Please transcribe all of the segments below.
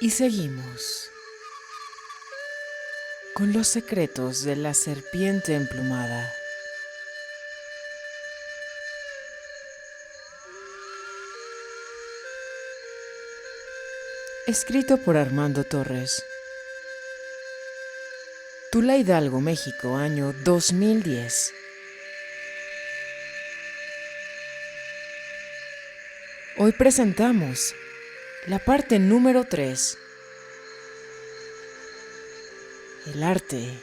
Y seguimos con los secretos de la serpiente emplumada. Escrito por Armando Torres. Tula Hidalgo, México, año 2010. Hoy presentamos la parte número 3. El arte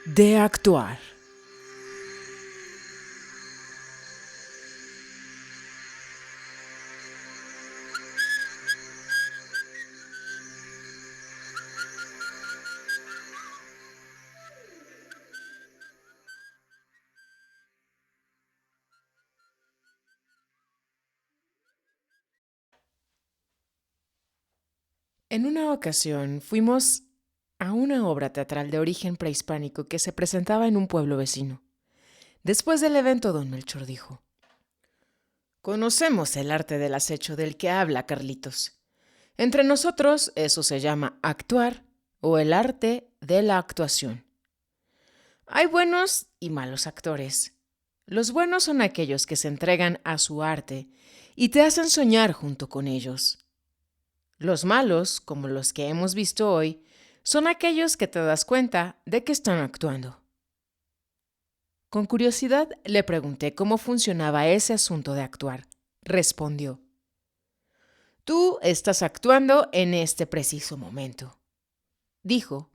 de actuar. En una ocasión fuimos a una obra teatral de origen prehispánico que se presentaba en un pueblo vecino. Después del evento, don Melchor dijo: Conocemos el arte del acecho del que habla Carlitos. Entre nosotros eso se llama actuar o el arte de la actuación. Hay buenos y malos actores. Los buenos son aquellos que se entregan a su arte y te hacen soñar junto con ellos. Los malos, como los que hemos visto hoy, son aquellos que te das cuenta de que están actuando. Con curiosidad le pregunté cómo funcionaba ese asunto de actuar. Respondió: Tú estás actuando en este preciso momento, dijo,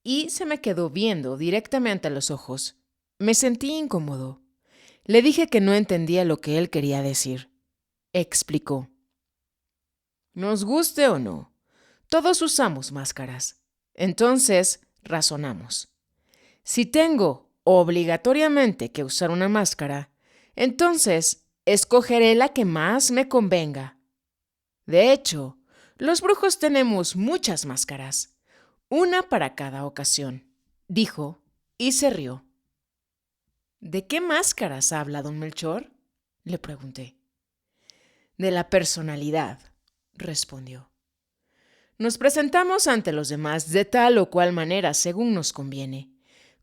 y se me quedó viendo directamente a los ojos. Me sentí incómodo. Le dije que no entendía lo que él quería decir. Explicó: Nos guste o no, todos usamos máscaras. Entonces, razonamos. Si tengo obligatoriamente que usar una máscara, entonces escogeré la que más me convenga. De hecho, los brujos tenemos muchas máscaras, una para cada ocasión, dijo y se rió. ¿De qué máscaras habla don Melchor?, le pregunté. De la personalidad, respondió. Nos presentamos ante los demás de tal o cual manera según nos conviene.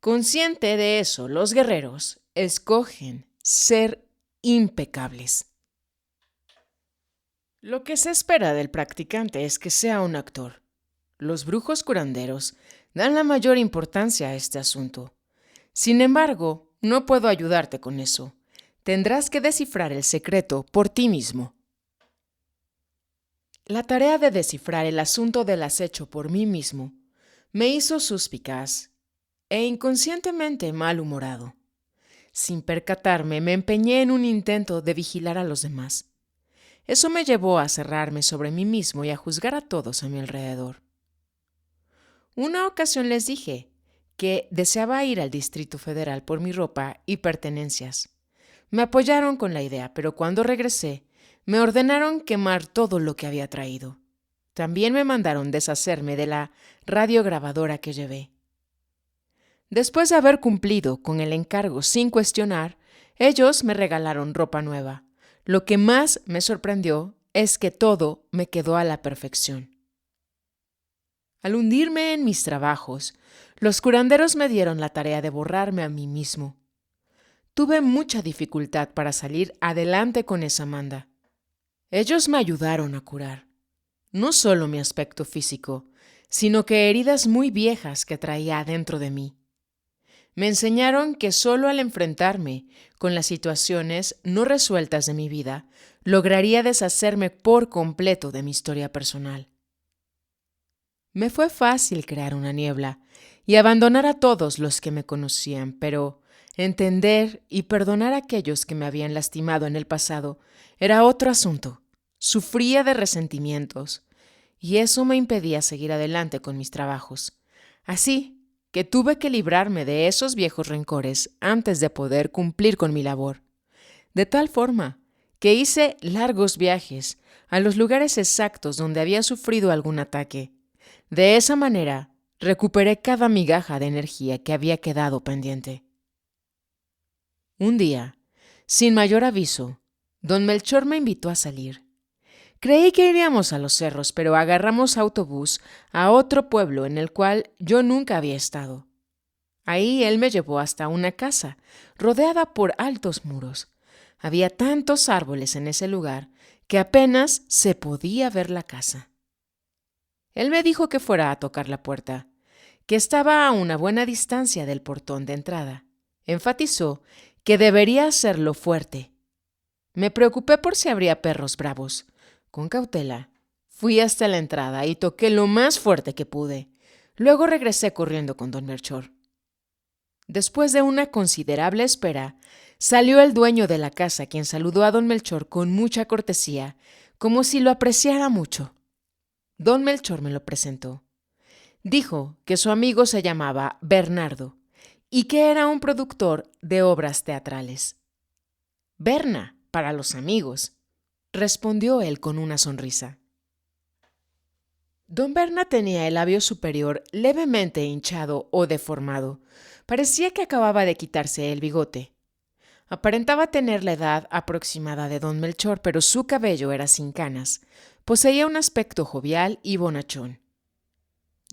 Consciente de eso, los guerreros escogen ser impecables. Lo que se espera del practicante es que sea un actor. Los brujos curanderos dan la mayor importancia a este asunto. Sin embargo, no puedo ayudarte con eso. Tendrás que descifrar el secreto por ti mismo. La tarea de descifrar el asunto del acecho por mí mismo me hizo suspicaz e inconscientemente malhumorado. Sin percatarme, me empeñé en un intento de vigilar a los demás. Eso me llevó a cerrarme sobre mí mismo y a juzgar a todos a mi alrededor. Una ocasión les dije que deseaba ir al Distrito Federal por mi ropa y pertenencias. Me apoyaron con la idea, pero cuando regresé, me ordenaron quemar todo lo que había traído. También me mandaron deshacerme de la radiograbadora que llevé. Después de haber cumplido con el encargo sin cuestionar, ellos me regalaron ropa nueva. Lo que más me sorprendió es que todo me quedó a la perfección. Al hundirme en mis trabajos, los curanderos me dieron la tarea de borrarme a mí mismo. Tuve mucha dificultad para salir adelante con esa manda. Ellos me ayudaron a curar, no solo mi aspecto físico, sino que heridas muy viejas que traía dentro de mí. Me enseñaron que solo al enfrentarme con las situaciones no resueltas de mi vida, lograría deshacerme por completo de mi historia personal. Me fue fácil crear una niebla y abandonar a todos los que me conocían, pero entender y perdonar a aquellos que me habían lastimado en el pasado era otro asunto. Sufría de resentimientos y eso me impedía seguir adelante con mis trabajos. Así que tuve que librarme de esos viejos rencores antes de poder cumplir con mi labor. De tal forma que hice largos viajes a los lugares exactos donde había sufrido algún ataque. De esa manera, recuperé cada migaja de energía que había quedado pendiente. Un día, sin mayor aviso, don Melchor me invitó a salir. Creí que iríamos a los cerros, pero agarramos autobús a otro pueblo en el cual yo nunca había estado. Ahí él me llevó hasta una casa, rodeada por altos muros. Había tantos árboles en ese lugar que apenas se podía ver la casa. Él me dijo que fuera a tocar la puerta, que estaba a una buena distancia del portón de entrada. Enfatizó que debería hacerlo fuerte. Me preocupé por si habría perros bravos. Con cautela, fui hasta la entrada y toqué lo más fuerte que pude. Luego regresé corriendo con don Melchor. Después de una considerable espera, salió el dueño de la casa, quien saludó a don Melchor con mucha cortesía, como si lo apreciara mucho. Don Melchor me lo presentó. Dijo que su amigo se llamaba Bernardo y que era un productor de obras teatrales. Berna, para los amigos, respondió él con una sonrisa. Don Berna tenía el labio superior levemente hinchado o deformado. Parecía que acababa de quitarse el bigote. Aparentaba tener la edad aproximada de don Melchor, pero su cabello era sin canas. Poseía un aspecto jovial y bonachón.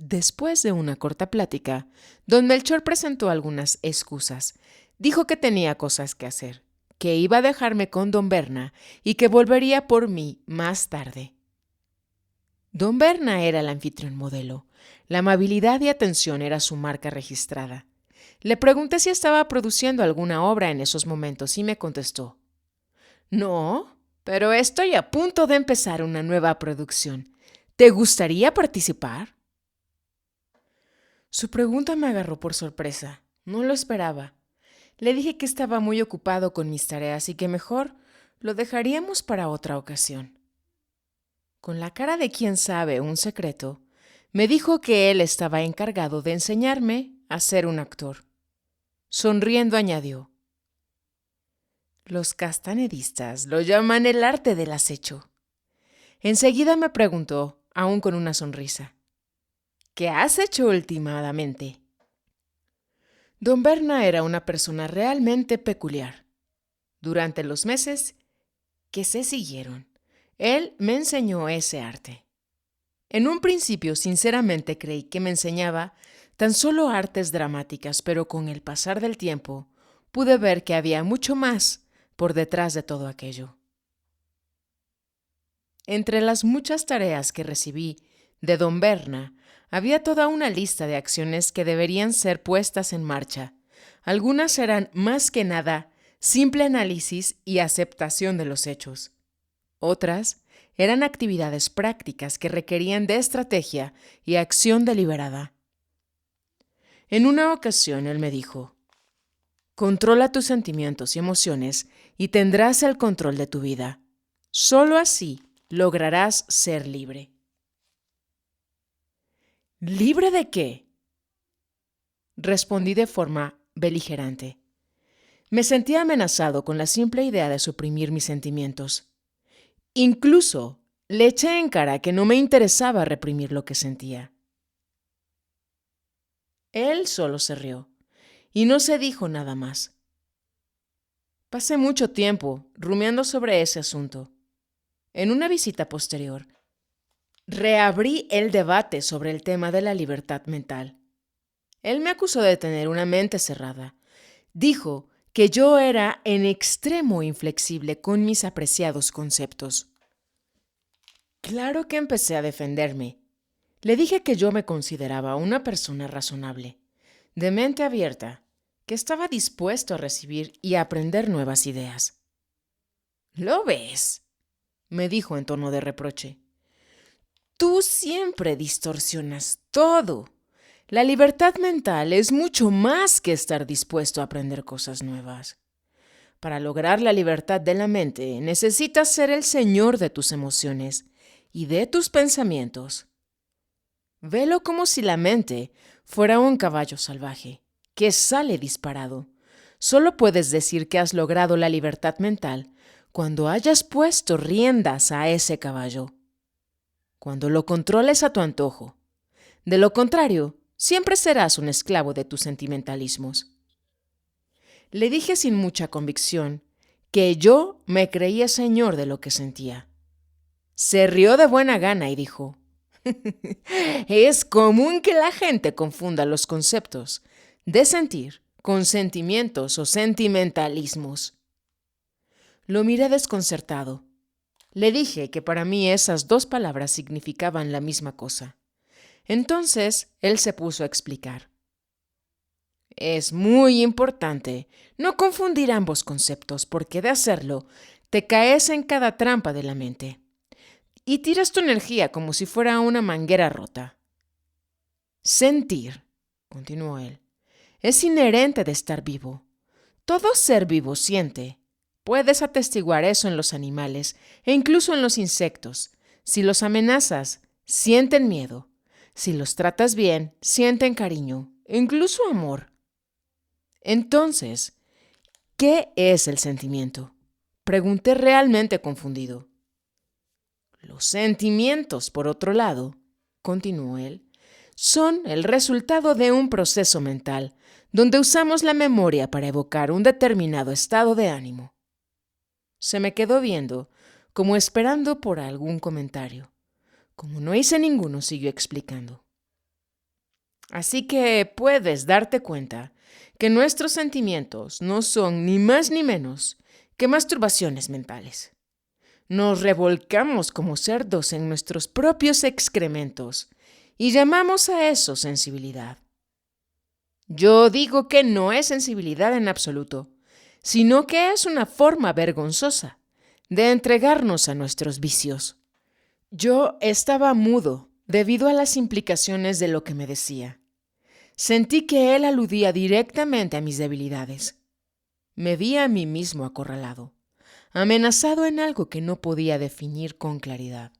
Después de una corta plática, don Melchor presentó algunas excusas. Dijo que tenía cosas que hacer, que iba a dejarme con don Berna y que volvería por mí más tarde. Don Berna era el anfitrión modelo. La amabilidad y atención era su marca registrada. Le pregunté si estaba produciendo alguna obra en esos momentos y me contestó: No, pero estoy a punto de empezar una nueva producción. ¿Te gustaría participar? Su pregunta me agarró por sorpresa. No lo esperaba. Le dije que estaba muy ocupado con mis tareas y que mejor lo dejaríamos para otra ocasión. Con la cara de quien sabe un secreto, me dijo que él estaba encargado de enseñarme a ser un actor. Sonriendo añadió: Los castanedistas lo llaman el arte del acecho. Enseguida me preguntó, aún con una sonrisa: ¿Qué has hecho últimamente? Don Berna era una persona realmente peculiar. Durante los meses que se siguieron, él me enseñó ese arte. En un principio, sinceramente, creí que me enseñaba tan solo artes dramáticas, pero con el pasar del tiempo pude ver que había mucho más por detrás de todo aquello. Entre las muchas tareas que recibí de don Berna, había toda una lista de acciones que deberían ser puestas en marcha. Algunas eran más que nada simple análisis y aceptación de los hechos. Otras eran actividades prácticas que requerían de estrategia y acción deliberada. En una ocasión él me dijo: Controla tus sentimientos y emociones y tendrás el control de tu vida. Solo así lograrás ser libre. ¿Libre de qué? Respondí de forma beligerante. Me sentía amenazado con la simple idea de suprimir mis sentimientos. Incluso le eché en cara que no me interesaba reprimir lo que sentía. Él solo se rió y no se dijo nada más. Pasé mucho tiempo rumiando sobre ese asunto. En una visita posterior, reabrí el debate sobre el tema de la libertad mental. Él me acusó de tener una mente cerrada. Dijo que yo era en extremo inflexible con mis apreciados conceptos. Claro que empecé a defenderme. Le dije que yo me consideraba una persona razonable, de mente abierta, que estaba dispuesto a recibir y a aprender nuevas ideas. ¿Lo ves?, me dijo en tono de reproche. Tú siempre distorsionas todo. La libertad mental es mucho más que estar dispuesto a aprender cosas nuevas. Para lograr la libertad de la mente, necesitas ser el señor de tus emociones y de tus pensamientos. Velo como si la mente fuera un caballo salvaje que sale disparado. Solo puedes decir que has logrado la libertad mental cuando hayas puesto riendas a ese caballo, cuando lo controles a tu antojo. De lo contrario, siempre serás un esclavo de tus sentimentalismos. Le dije sin mucha convicción que yo me creía señor de lo que sentía. Se rió de buena gana y dijo: es común que la gente confunda los conceptos de sentir con sentimientos o sentimentalismos. Lo miré desconcertado. Le dije que para mí esas dos palabras significaban la misma cosa. Entonces él se puso a explicar. Es muy importante no confundir ambos conceptos, porque de hacerlo te caes en cada trampa de la mente y tiras tu energía como si fuera una manguera rota. Sentir, continuó él, es inherente de estar vivo. Todo ser vivo siente. Puedes atestiguar eso en los animales e incluso en los insectos. Si los amenazas, sienten miedo. Si los tratas bien, sienten cariño, incluso amor. Entonces, ¿qué es el sentimiento? Pregunté realmente confundido. Los sentimientos, por otro lado, continuó él, son el resultado de un proceso mental, donde usamos la memoria para evocar un determinado estado de ánimo. Se me quedó viendo, como esperando por algún comentario. Como no hice ninguno, siguió explicando. Así que puedes darte cuenta que nuestros sentimientos no son ni más ni menos que masturbaciones mentales. Nos revolcamos como cerdos en nuestros propios excrementos y llamamos a eso sensibilidad. Yo digo que no es sensibilidad en absoluto, sino que es una forma vergonzosa de entregarnos a nuestros vicios. Yo estaba mudo debido a las implicaciones de lo que me decía. Sentí que él aludía directamente a mis debilidades. Me vi a mí mismo acorralado, amenazado en algo que no podía definir con claridad.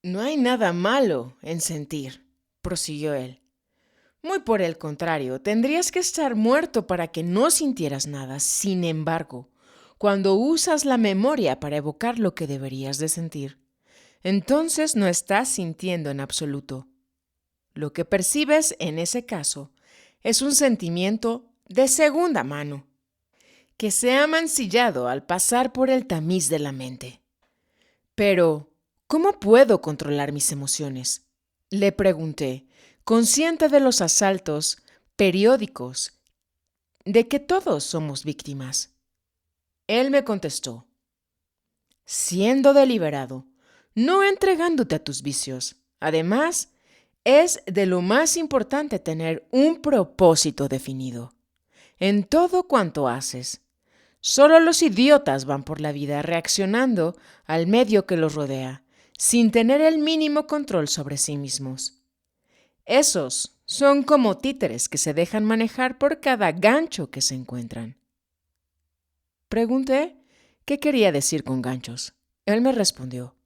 No hay nada malo en sentir, prosiguió él. Muy por el contrario, tendrías que estar muerto para que no sintieras nada. Sin embargo, cuando usas la memoria para evocar lo que deberías de sentir, entonces no estás sintiendo en absoluto. Lo que percibes en ese caso es un sentimiento de segunda mano, que se ha mancillado al pasar por el tamiz de la mente. Pero, ¿cómo puedo controlar mis emociones?, le pregunté, consciente de los asaltos periódicos, de que todos somos víctimas. Él me contestó: siendo deliberado, no entregándote a tus vicios. Además, es de lo más importante tener un propósito definido en todo cuanto haces. Solo los idiotas van por la vida reaccionando al medio que los rodea, sin tener el mínimo control sobre sí mismos. Esos son como títeres que se dejan manejar por cada gancho que se encuentran. Pregunté qué quería decir con ganchos. Él me respondió: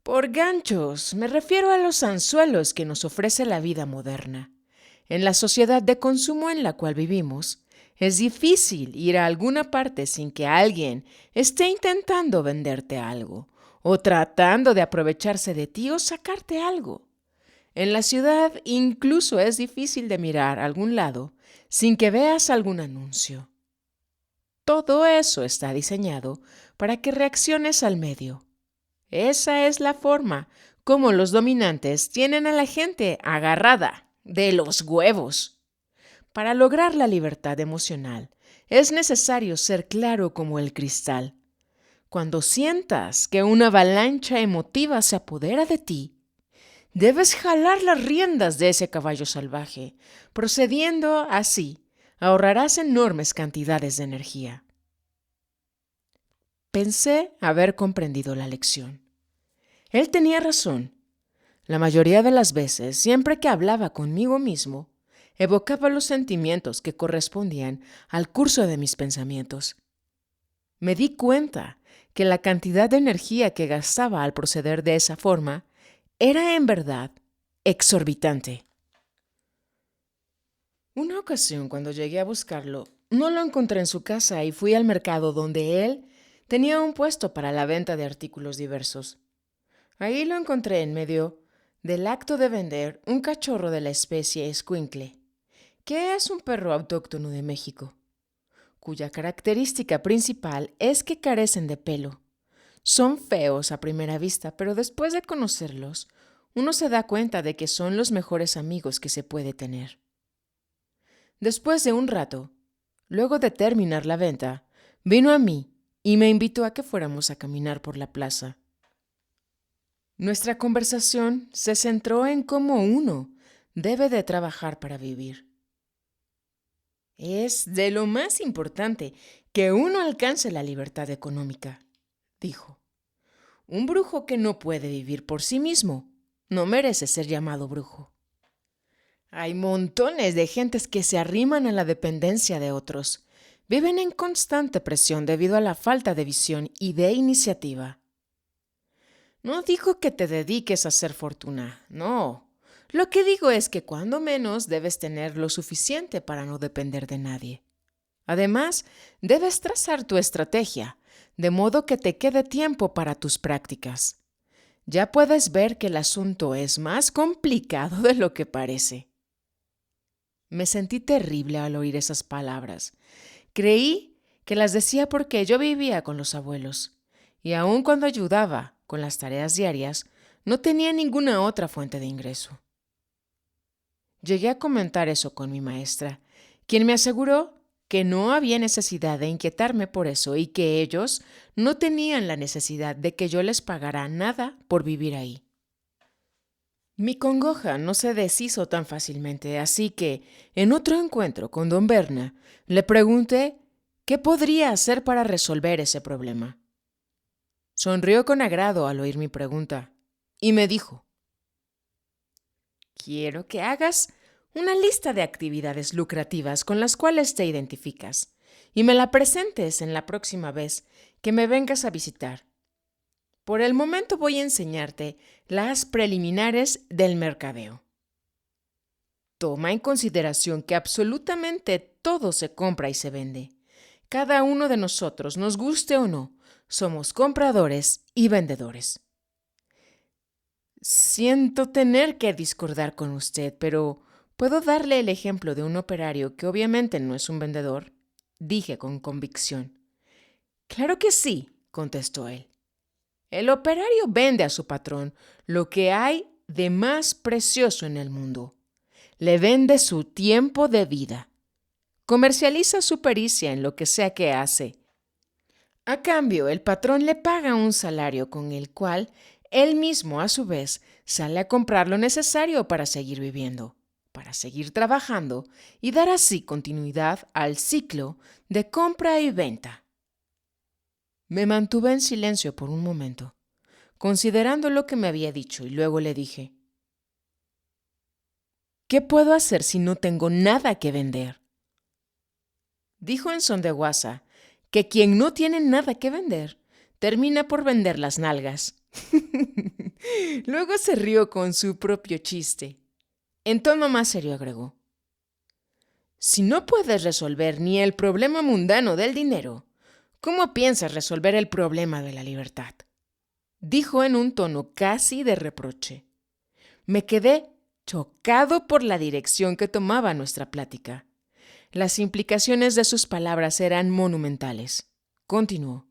por ganchos me refiero a los anzuelos que nos ofrece la vida moderna. En la sociedad de consumo en la cual vivimos, es difícil ir a alguna parte sin que alguien esté intentando venderte algo, o tratando de aprovecharse de ti o sacarte algo. En la ciudad incluso es difícil de mirar a algún lado sin que veas algún anuncio. Todo eso está diseñado para que reacciones al medio. Esa es la forma como los dominantes tienen a la gente agarrada de los huevos. Para lograr la libertad emocional, es necesario ser claro como el cristal. Cuando sientas que una avalancha emotiva se apodera de ti, debes jalar las riendas de ese caballo salvaje. Procediendo así, ahorrarás enormes cantidades de energía. Pensé haber comprendido la lección. Él tenía razón. La mayoría de las veces, siempre que hablaba conmigo mismo, evocaba los sentimientos que correspondían al curso de mis pensamientos. Me di cuenta que la cantidad de energía que gastaba al proceder de esa forma era en verdad exorbitante. Una ocasión, cuando llegué a buscarlo, no lo encontré en su casa y fui al mercado donde él tenía un puesto para la venta de artículos diversos. Ahí lo encontré en medio del acto de vender un cachorro de la especie escuincle, que es un perro autóctono de México, cuya característica principal es que carecen de pelo. Son feos a primera vista, pero después de conocerlos, uno se da cuenta de que son los mejores amigos que se puede tener. Después de un rato, luego de terminar la venta, vino a mí y me invitó a que fuéramos a caminar por la plaza. Nuestra conversación se centró en cómo uno debe de trabajar para vivir. Es de lo más importante que uno alcance la libertad económica, dijo. Un brujo que no puede vivir por sí mismo no merece ser llamado brujo. Hay montones de gentes que se arriman a la dependencia de otros. Viven en constante presión debido a la falta de visión y de iniciativa. No digo que te dediques a hacer fortuna, no. Lo que digo es que cuando menos debes tener lo suficiente para no depender de nadie. Además, debes trazar tu estrategia, de modo que te quede tiempo para tus prácticas. Ya puedes ver que el asunto es más complicado de lo que parece. Me sentí terrible al oír esas palabras. Creí que las decía porque yo vivía con los abuelos, y aun cuando ayudaba con las tareas diarias, no tenía ninguna otra fuente de ingreso. Llegué a comentar eso con mi maestra, quien me aseguró que no había necesidad de inquietarme por eso y que ellos no tenían la necesidad de que yo les pagara nada por vivir ahí. Mi congoja no se deshizo tan fácilmente, así que, en otro encuentro con don Berna, le pregunté qué podría hacer para resolver ese problema. Sonrió con agrado al oír mi pregunta y me dijo: quiero que hagas una lista de actividades lucrativas con las cuales te identificas y me la presentes en la próxima vez que me vengas a visitar. Por el momento voy a enseñarte las preliminares del mercadeo. Toma en consideración que absolutamente todo se compra y se vende. Cada uno de nosotros, nos guste o no, somos compradores y vendedores. Siento tener que discordar con usted, pero ¿puedo darle el ejemplo de un operario que obviamente no es un vendedor?, dije con convicción. Claro que sí, contestó él. El operario vende a su patrón lo que hay de más precioso en el mundo. Le vende su tiempo de vida. Comercializa su pericia en lo que sea que hace. A cambio, el patrón le paga un salario con el cual él mismo, a su vez, sale a comprar lo necesario para seguir viviendo, para seguir trabajando y dar así continuidad al ciclo de compra y venta. Me mantuve en silencio por un momento, considerando lo que me había dicho, y luego le dije: ¿qué puedo hacer si no tengo nada que vender? Dijo en son de guasa que quien no tiene nada que vender termina por vender las nalgas. Luego se rió con su propio chiste. En tono más serio agregó: si no puedes resolver ni el problema mundano del dinero, ¿cómo piensas resolver el problema de la libertad?, dijo en un tono casi de reproche. Me quedé chocado por la dirección que tomaba nuestra plática. Las implicaciones de sus palabras eran monumentales. Continuó: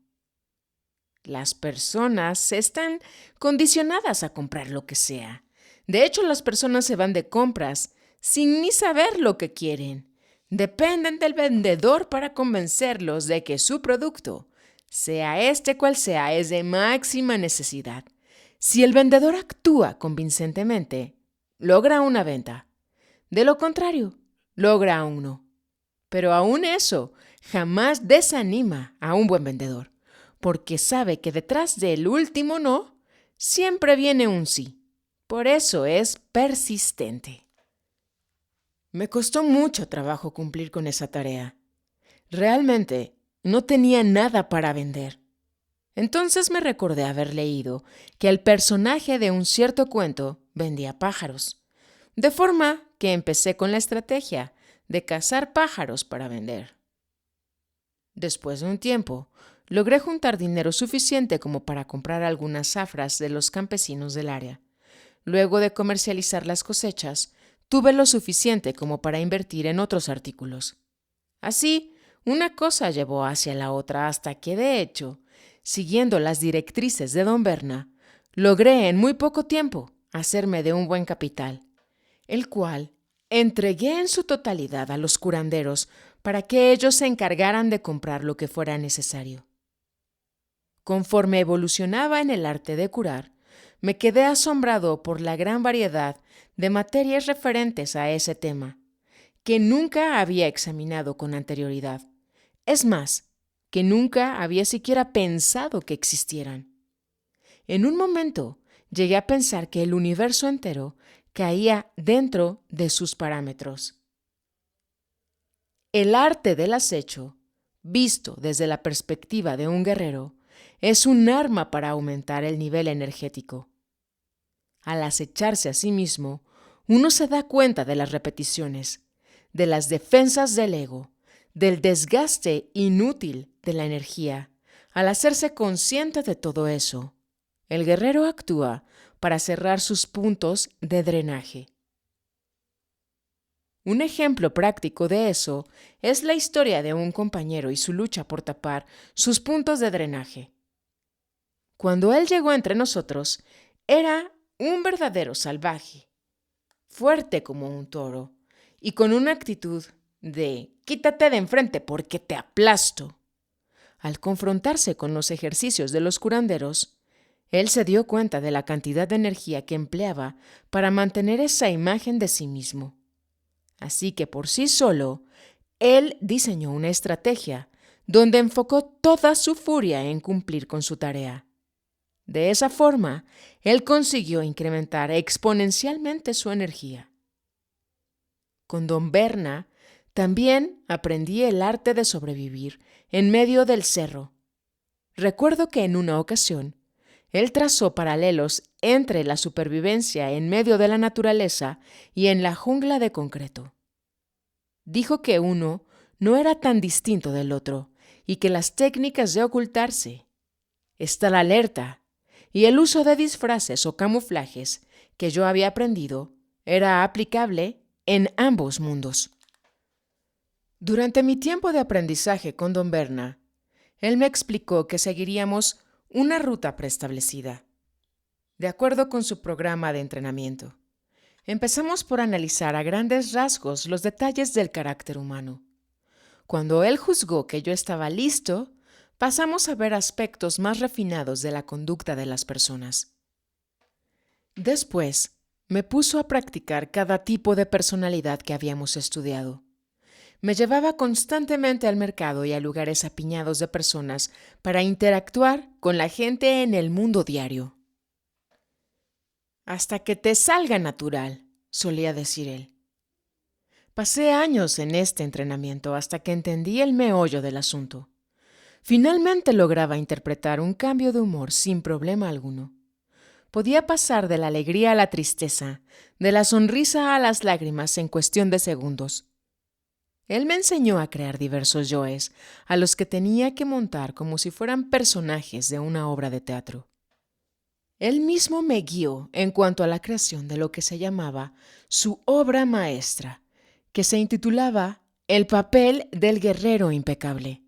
las personas están condicionadas a comprar lo que sea. De hecho, las personas se van de compras sin ni saber lo que quieren. Dependen del vendedor para convencerlos de que su producto, sea este cual sea, es de máxima necesidad. Si el vendedor actúa convincentemente, logra una venta. De lo contrario, logra un no. Pero aún eso jamás desanima a un buen vendedor, porque sabe que detrás del último no siempre viene un sí. Por eso es persistente. Me costó mucho trabajo cumplir con esa tarea. Realmente no tenía nada para vender. Entonces me recordé haber leído que el personaje de un cierto cuento vendía pájaros, de forma que empecé con la estrategia de cazar pájaros para vender. Después de un tiempo, logré juntar dinero suficiente como para comprar algunas zafras de los campesinos del área. Luego de comercializar las cosechas, tuve lo suficiente como para invertir en otros artículos. Así, una cosa llevó hacia la otra hasta que, de hecho, Siguiendo las directrices de don Berna, logré en muy poco tiempo hacerme de un buen capital, el cual entregué en su totalidad a los curanderos para que ellos se encargaran de comprar lo que fuera necesario. Conforme evolucionaba en el arte de curar, me quedé asombrado por la gran variedad de materias referentes a ese tema, que nunca había examinado con anterioridad. Es más, que nunca había siquiera pensado que existieran. En un momento llegué a pensar que el universo entero caía dentro de sus parámetros. El arte del acecho, visto desde la perspectiva de un guerrero, es un arma para aumentar el nivel energético. Al acecharse a sí mismo, uno se da cuenta de las repeticiones, de las defensas del ego, del desgaste inútil de la energía. Al hacerse consciente de todo eso, el guerrero actúa para cerrar sus puntos de drenaje. Un ejemplo práctico de eso es la historia de un compañero y su lucha por tapar sus puntos de drenaje. Cuando él llegó entre nosotros, era un verdadero salvaje, fuerte como un toro y con una actitud de «quítate de enfrente porque te aplasto». Al confrontarse con los ejercicios de los curanderos, él se dio cuenta de la cantidad de energía que empleaba para mantener esa imagen de sí mismo. Así que por sí solo, él diseñó una estrategia donde enfocó toda su furia en cumplir con su tarea. De esa forma, él consiguió incrementar exponencialmente su energía. Con don Berna también aprendí el arte de sobrevivir en medio del cerro. Recuerdo que en una ocasión, él trazó paralelos entre la supervivencia en medio de la naturaleza y en la jungla de concreto. Dijo que uno no era tan distinto del otro y que las técnicas de ocultarse, estar alerta y el uso de disfraces o camuflajes que yo había aprendido era aplicable en ambos mundos. Durante mi tiempo de aprendizaje con don Berna, él me explicó que seguiríamos una ruta preestablecida, de acuerdo con su programa de entrenamiento. Empezamos por analizar a grandes rasgos los detalles del carácter humano. Cuando él juzgó que yo estaba listo, pasamos a ver aspectos más refinados de la conducta de las personas. Después, me puso a practicar cada tipo de personalidad que habíamos estudiado. Me llevaba constantemente al mercado y a lugares apiñados de personas para interactuar con la gente en el mundo diario. Hasta que te salga natural, solía decir él. Pasé años en este entrenamiento hasta que entendí el meollo del asunto. Finalmente lograba interpretar un cambio de humor sin problema alguno. Podía pasar de la alegría a la tristeza, de la sonrisa a las lágrimas en cuestión de segundos. Él me enseñó a crear diversos yoes, a los que tenía que montar como si fueran personajes de una obra de teatro. Él mismo me guió en cuanto a la creación de lo que se llamaba su obra maestra, que se intitulaba El papel del guerrero impecable.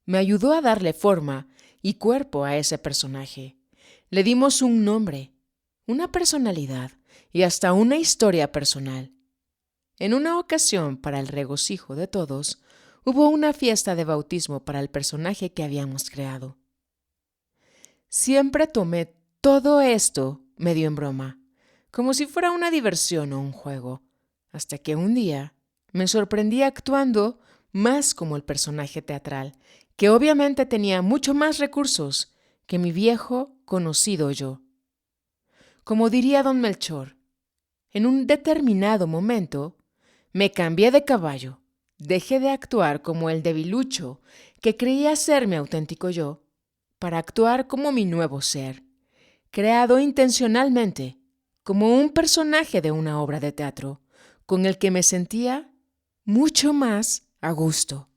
Me ayudó a darle forma y cuerpo a ese personaje. Le dimos un nombre, una personalidad y hasta una historia personal. En una ocasión, para el regocijo de todos, hubo una fiesta de bautismo para el personaje que habíamos creado. Siempre tomé todo esto medio en broma, como si fuera una diversión o un juego, hasta que un día me sorprendí actuando más como el personaje teatral, que obviamente tenía mucho más recursos que mi viejo conocido yo. Como diría don Melchor, en un determinado momento me cambié de caballo, dejé de actuar como el debilucho que creía ser mi auténtico yo, para actuar como mi nuevo ser, creado intencionalmente como un personaje de una obra de teatro, con el que me sentía mucho más a gusto.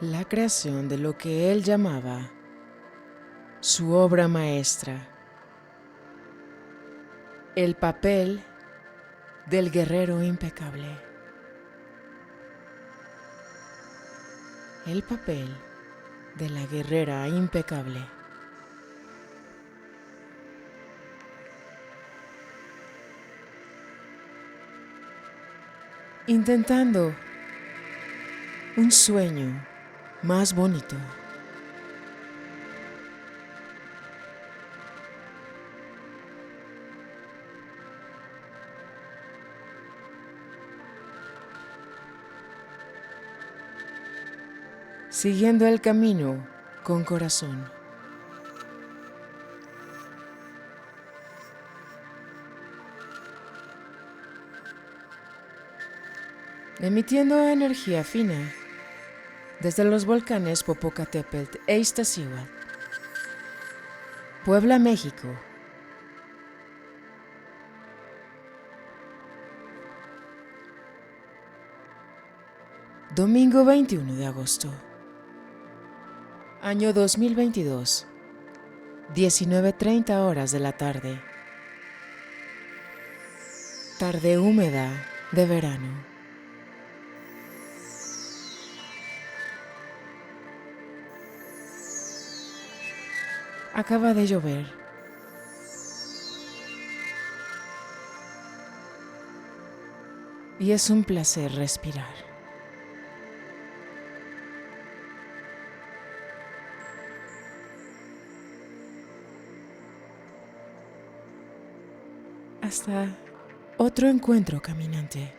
la creación de lo que él llamaba su obra maestra, el papel del guerrero impecable, el papel de la guerrera impecable. Intentando un sueño más bonito. Siguiendo el camino con corazón. Emitiendo energía fina desde los volcanes Popocatépetl e Iztaccíhuatl, Puebla, México. Domingo 21 de agosto. Año 2022. 19:30 horas de la tarde. Tarde húmeda de verano. Acaba de llover. Y es un placer respirar. Hasta otro encuentro, caminante.